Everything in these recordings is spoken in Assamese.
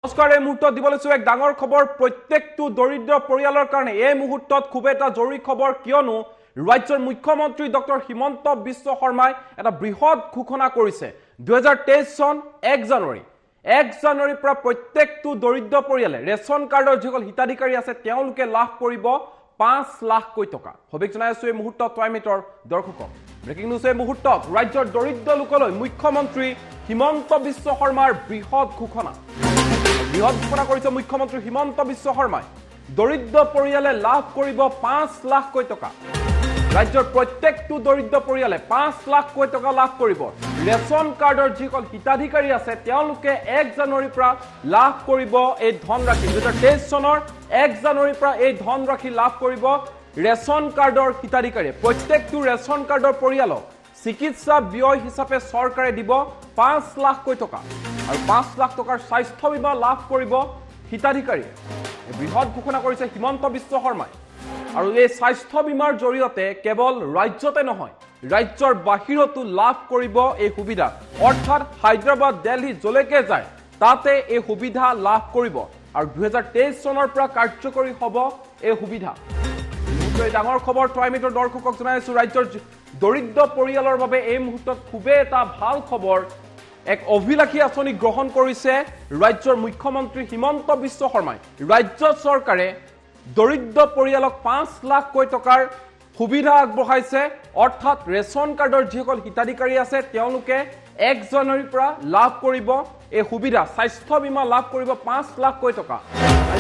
নমস্কাৰ এই মুহূৰ্তত দিব লৈছো এক ডাঙৰ খবৰ প্ৰত্যেকটো দৰিদ্ৰ পৰিয়ালৰ কাৰণে এই মুহূৰ্তত খুব এটা জৰুৰী খবৰ কিয়নো ৰাজ্যৰ মুখ্যমন্ত্ৰী ডক্টৰ হিমন্ত বিশ্ব শৰ্মাই এটা বৃহৎ ঘোষণা কৰিছে 2023 চন 1 জানুৱাৰীৰ পৰা প্ৰত্যেকটো দৰিদ্ৰ পৰিয়ালে ৰেচন কাৰ্ডৰ যিসকল হিতাধিকাৰী আছে তেওঁলোকে লাভ কৰিব 5 লাখকৈ টকা সবিক জনাই আছো এই মুহূৰ্তত টয়মিটৰ দৰ্শকক ব্ৰেকিং নিউজ এই মুহূৰ্তত ৰাজ্যৰ দৰিদ্ৰ লোকলৈ মুখ্যমন্ত্ৰী হিমন্ত বিশ্ব শৰ্মাৰ বৃহৎ ঘোষণা কৰিছে মুখ্যমন্ত্ৰী হিমন্ত বিশ্ব শৰ্মাই দৰিদ্ৰ পৰিয়ালে লাভ কৰিব 5 লাখকৈ টকা ৰাজ্যৰ প্ৰত্যেকটো দৰিদ্ৰ পৰিয়ালে 5 লাখকৈ টকা লাভ কৰিব ৰেচন কাৰ্ডৰ যিসকল হিতাধিকাৰী আছে তেওঁলোকে 1 জানুৱাৰীৰ পৰা লাভ কৰিব এই ধনৰাশি 2023 চনৰ 1 জানুৱাৰীৰ পৰা এই ধনৰাশি লাভ কৰিব ৰেচন কাৰ্ডৰ হিতাধিকাৰী প্ৰত্যেকটো ৰেচন কাৰ্ডৰ পৰিয়ালক চিকিৎসা ব্যয় হিচাপে চৰকাৰে দিব 5 লাখকৈ টকা আৰু 5 লাখ টকাৰ স্বাস্থ্য বীমা লাভ কৰিব হিতাধিকাৰী বৃহৎ ঘোষণা কৰিছে হিমন্ত বিশ্ব শৰ্মাই আৰু এই স্বাস্থ্য বীমাৰ জৰিয়তে কেৱল ৰাজ্যতে নহয় ৰাজ্যৰ বাহিৰতো লাভ কৰিব এই সুবিধা অৰ্থাৎ হায়দৰাবাদ দিল্লী জলৈকে যায় তাতে এই সুবিধা লাভ কৰিব আৰু 2023 চনৰ পৰা কাৰ্যকৰী হ'ব এই সুবিধা এই ডাঙৰ খবৰ টয়মিটৰ দৰ্শকক জনাইছো ৰাজ্যৰ দৰিদ্ৰ পৰিয়ালৰ বাবে এই মুহূৰ্তত খুবেই এটা ভাল খবৰ এক অভিলাষী আঁচনি গ্ৰহণ কৰিছে ৰাজ্যৰ মুখ্যমন্ত্ৰী হিমন্ত বিশ্ব শৰ্মাই ৰাজ্য চৰকাৰে দৰিদ্ৰ পৰিয়ালক 5 লাখকৈ টকাৰ সুবিধা আগবঢ়াইছে অৰ্থাৎ ৰেচন কাৰ্ডৰ যিসকল হিতাধিকাৰী আছে তেওঁলোকে 1 জানুৱাৰীৰ পৰা লাভ কৰিব এই সুবিধা স্বাস্থ্য বীমা লাভ কৰিব 5 লাখকৈ টকা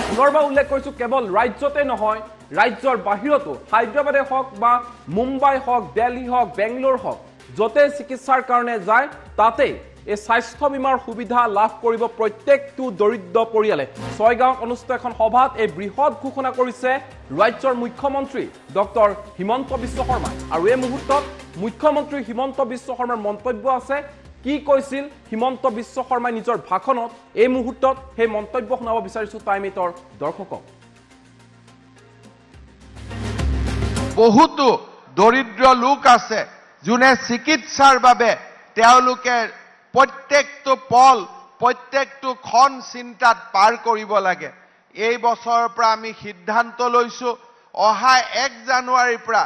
পুনৰবাৰ উল্লেখ কৰিছো কেৱল ৰাজ্যতে নহয় ৰাজ্যৰ বাহিৰতো হায়দৰাবাদে হওক বা মুম্বাই হওক দিল্লী হওক বেংগলোৰ হওক যতে চিকিৎসাৰ কাৰণে যায় তাতে এই স্বাস্থ্য বীমাৰ সুবিধা লাভ কৰিব প্ৰত্যেকটো দৰিদ্ৰ পৰিয়ালে ছয়গাঁৱত অনুষ্ঠিত এখন সভাত এই বৃহৎ ঘোষণা কৰিছে ৰাজ্যৰ মুখ্যমন্ত্ৰী ডক্টৰ হিমন্ত বিশ্ব শৰ্মাই আৰু এই মুহূৰ্তত মুখ্যমন্ত্ৰী হিমন্ত বিশ্ব শৰ্মাৰ মন্তব্য আছে কি কৈছিল হিমন্ত বিশ্ব শৰ্মাই নিজৰ ভাষণত এই মুহূৰ্তত সেই মন্তব্য শুনাব বিচাৰিছো টাইমিটৰ দৰ্শকক বহুতো দৰিদ্ৰ লোক আছে যোনে চিকিৎসাৰ বাবে তেওঁলোকে প্ৰত্যেকটো পল প্ৰত্যেকটো ক্ষণ চিন্তাত পাৰ কৰিব লাগে এই বছৰৰ পৰা আমি সিদ্ধান্ত লৈছো অহা 1 জানুৱাৰীৰ পৰা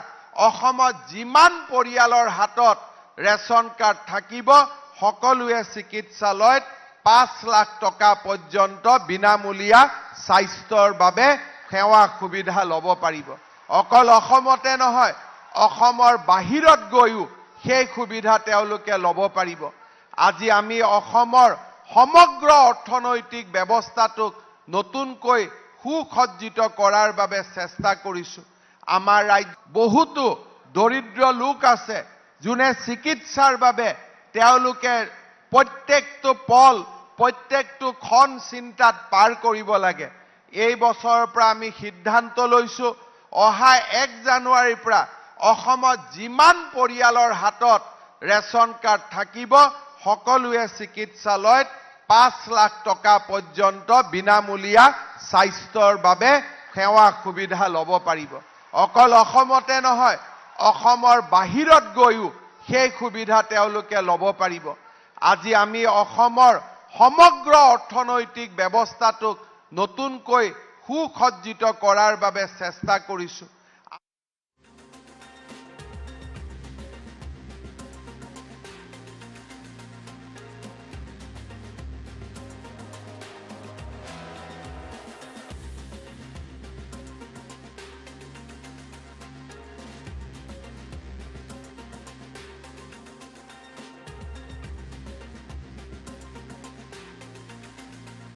অসমত যিমান পৰিয়ালৰ হাতত ৰেচন কাৰ্ড থাকিব সকলোৱে চিকিৎসালয়ত 5 লাখ টকা পৰ্যন্ত বিনামূলীয়া স্বাস্থ্যৰ বাবে সেৱা সুবিধা ল'ব পাৰিব অকল অসমতে নহয় অসমৰ বাহিৰত গৈও সেই সুবিধা তেওঁলোকে ল'ব পাৰিব আজি আমি অসমৰ সমগ্ৰ অৰ্থনৈতিক ব্যৱস্থাটোক নতুনকৈ সুসজ্জিত কৰাৰ বাবে চেষ্টা কৰিছো আমাৰ ৰাজ্য বহুতো দৰিদ্ৰ লোক আছে যোনে চিকিৎসাৰ বাবে তেওঁলোকে প্ৰত্যেকটো পল প্ৰত্যেকটো ক্ষণ চিন্তাত পাৰ কৰিব লাগে এই বছৰৰ পৰা আমি সিদ্ধান্ত লৈছো অহা 1 জানুৱাৰীৰ পৰা অসমত যিমান পৰিয়ালৰ হাতত ৰেচন কাৰ্ড থাকিব সকলোৱে চিকিৎসালয়ত 5 লাখ টকা পৰ্যন্ত বিনামূলীয়া স্বাস্থ্যৰ বাবে সেৱা সুবিধা ল'ব পাৰিব অকল অসমতে নহয় অসমৰ বাহিৰত গৈও সেই সুবিধা তেওঁলোকে ল'ব পাৰিব আজি আমি অসমৰ সমগ্ৰ অৰ্থনৈতিক ব্যৱস্থাটোক নতুনকৈ সুসজ্জিত কৰাৰ বাবে চেষ্টা কৰিছো